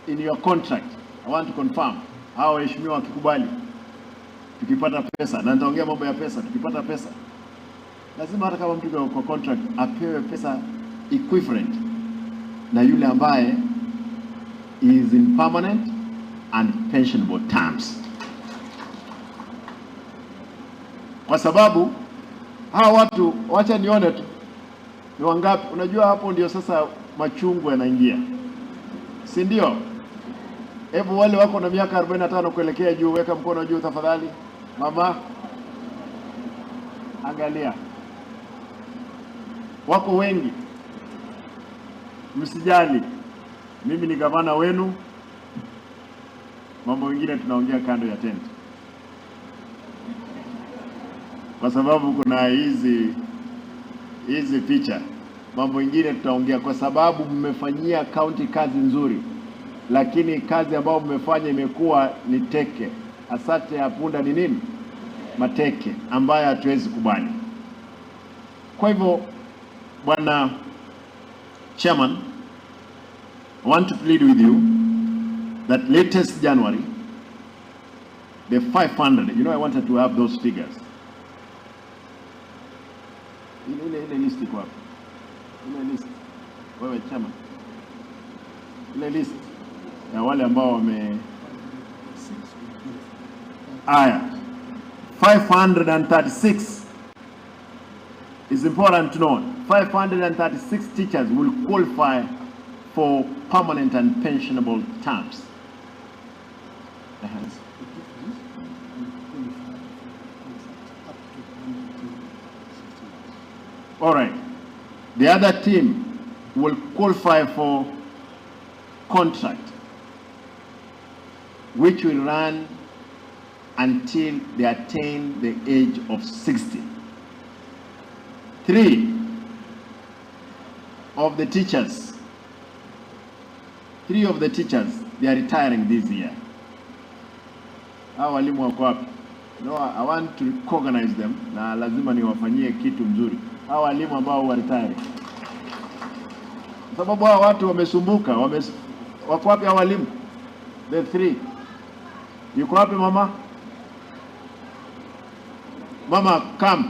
in your contract, I want to confirm, hao waheshimiwa wakikubali, tukipata pesa, na nitaongea mambo ya pesa, tukipata pesa, lazima hata kama mtu kwa contract apewe pesa equivalent na yule ambaye is in permanent and pensionable terms. Kwa sababu hawa watu, wacha nione tu ni wangapi. Unajua hapo ndio sasa machungu yanaingia, si ndio? Hebu wale wako na miaka 45 kuelekea juu, weka mkono juu tafadhali. Mama, angalia, wako wengi. Msijali, mimi ni gavana wenu. Mambo mengine tunaongea kando ya tent, kwa sababu kuna hizi picha. Mambo mengine tutaongea kwa sababu mmefanyia county kazi nzuri, lakini kazi ambayo mmefanya imekuwa ni teke. Asante ya punda ni nini? Mateke, ambayo hatuwezi kubali. Kwa hivyo, Bwana Chairman, I want to plead with you that latest January, the 500, I wanted to have those figures. Ile list iko hapo. Ile list. Wewe Chairman. Ile list ya wale ambao wame 536 is important to know. 536 teachers will qualify for permanent and pensionable terms. All right. The other team will qualify for contract, which will run until they attain the age of 60. 3 of the teachers, they are retiring this year. Hao walimu wako wapi? No, I want to recognize them, na lazima niwafanyie kitu mzuri. Hao walimu ambao wa retire. Sababu hao watu wamesumbuka, wako wapi hao walimu? The 3. Yuko wapi mama? Mama, come.